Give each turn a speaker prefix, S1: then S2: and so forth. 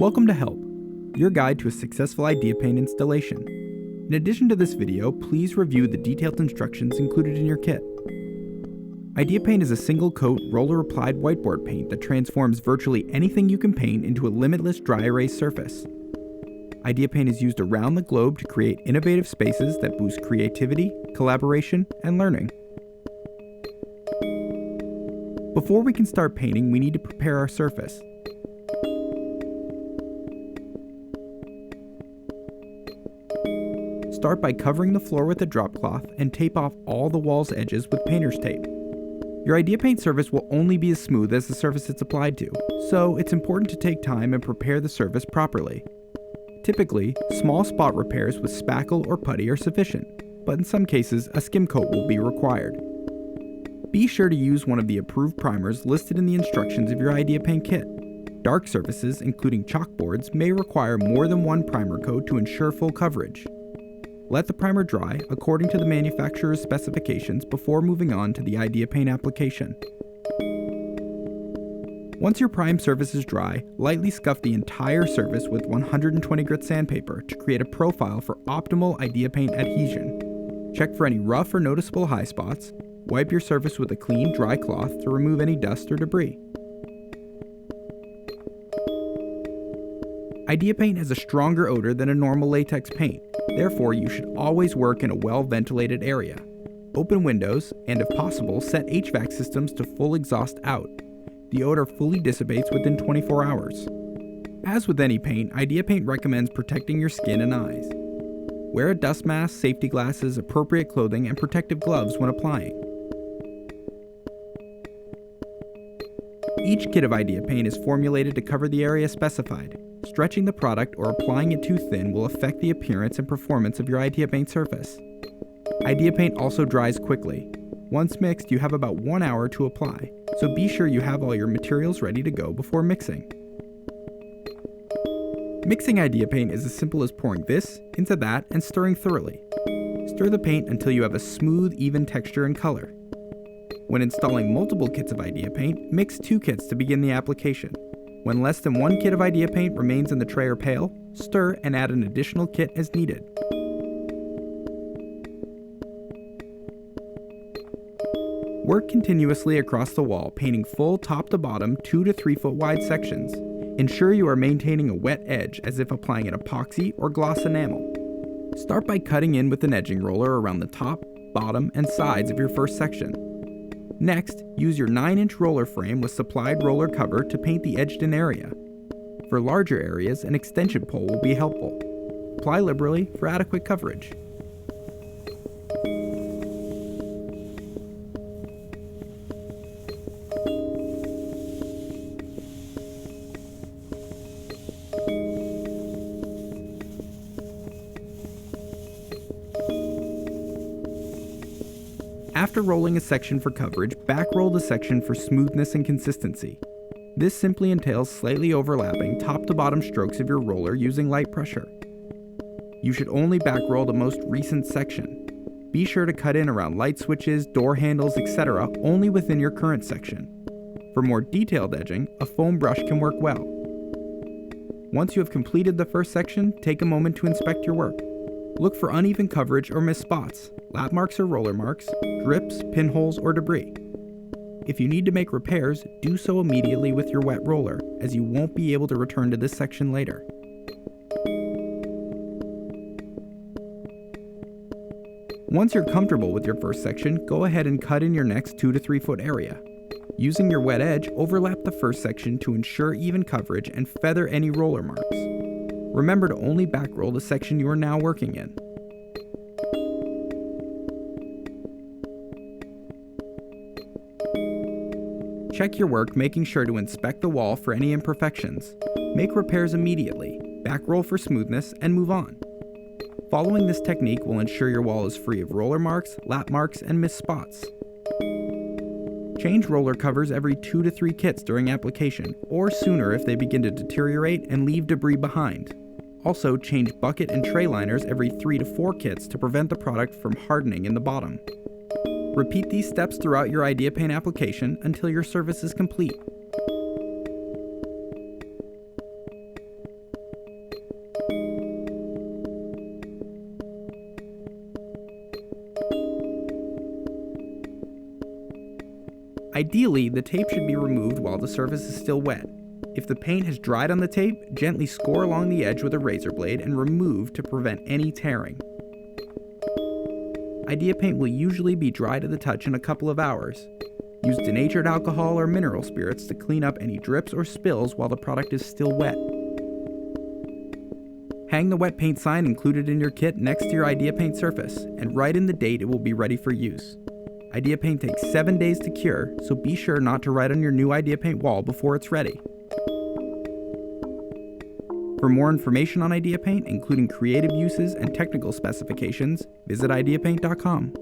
S1: Welcome to Help, your guide to a successful IdeaPaint installation. In addition to this video, please review the detailed instructions included in your kit. IdeaPaint is a single-coat, roller-applied whiteboard paint that transforms virtually anything you can paint into a limitless dry erase surface. IdeaPaint is used around the globe to create innovative spaces that boost creativity, collaboration, and learning. Before we can start painting, we need to prepare our surface. Start by covering the floor with a drop cloth and tape off all the wall's edges with painter's tape. Your IdeaPaint surface will only be as smooth as the surface it's applied to, so it's important to take time and prepare the surface properly. Typically, small spot repairs with spackle or putty are sufficient, but in some cases, a skim coat will be required. Be sure to use one of the approved primers listed in the instructions of your IdeaPaint kit. Dark surfaces, including chalkboards, may require more than one primer coat to ensure full coverage. Let the primer dry according to the manufacturer's specifications before moving on to the IdeaPaint application. Once your prime surface is dry, lightly scuff the entire surface with 120 grit sandpaper to create a profile for optimal IdeaPaint adhesion. Check for any rough or noticeable high spots. Wipe your surface with a clean, dry cloth to remove any dust or debris. IdeaPaint has a stronger odor than a normal latex paint. Therefore, you should always work in a well-ventilated area. Open windows, and if possible, set HVAC systems to full exhaust out. The odor fully dissipates within 24 hours. As with any paint, IdeaPaint recommends protecting your skin and eyes. Wear a dust mask, safety glasses, appropriate clothing, and protective gloves when applying. Each kit of IdeaPaint is formulated to cover the area specified. Stretching the product or applying it too thin will affect the appearance and performance of your IdeaPaint surface. IdeaPaint also dries quickly. Once mixed, you have about 1 hour to apply, so be sure you have all your materials ready to go before mixing. Mixing IdeaPaint is as simple as pouring this into that and stirring thoroughly. Stir the paint until you have a smooth, even texture and color. When installing multiple kits of IdeaPaint, mix 2 kits to begin the application. When less than 1 kit of IdeaPaint remains in the tray or pail, stir and add an additional kit as needed. Work continuously across the wall, painting full top to bottom 2 to 3 foot wide sections. Ensure you are maintaining a wet edge as if applying an epoxy or gloss enamel. Start by cutting in with an edging roller around the top, bottom, and sides of your first section. Next, use your 9-inch roller frame with supplied roller cover to paint the edged-in area. For larger areas, an extension pole will be helpful. Apply liberally for adequate coverage. After rolling a section for coverage, back-roll the section for smoothness and consistency. This simply entails slightly overlapping top-to-bottom strokes of your roller using light pressure. You should only back-roll the most recent section. Be sure to cut in around light switches, door handles, etc. only within your current section. For more detailed edging, a foam brush can work well. Once you have completed the first section, take a moment to inspect your work. Look for uneven coverage or missed spots, lap marks or roller marks, drips, pinholes, or debris. If you need to make repairs, do so immediately with your wet roller, as you won't be able to return to this section later. Once you're comfortable with your first section, go ahead and cut in your next 2 to 3 foot area. Using your wet edge, overlap the first section to ensure even coverage and feather any roller marks. Remember to only back-roll the section you are now working in. Check your work, making sure to inspect the wall for any imperfections. Make repairs immediately, back-roll for smoothness, and move on. Following this technique will ensure your wall is free of roller marks, lap marks, and missed spots. Change roller covers every 2 to 3 kits during application, or sooner if they begin to deteriorate and leave debris behind. Also, change bucket and tray liners every 3 to 4 kits to prevent the product from hardening in the bottom. Repeat these steps throughout your IdeaPaint application until your surface is complete. Ideally, the tape should be removed while the surface is still wet. If the paint has dried on the tape, gently score along the edge with a razor blade and remove to prevent any tearing. IdeaPaint will usually be dry to the touch in a couple of hours. Use denatured alcohol or mineral spirits to clean up any drips or spills while the product is still wet. Hang the wet paint sign included in your kit next to your IdeaPaint surface and write in the date it will be ready for use. IdeaPaint takes 7 days to cure, so be sure not to write on your new IdeaPaint wall before it's ready. For more information on IdeaPaint, including creative uses and technical specifications, visit IdeaPaint.com.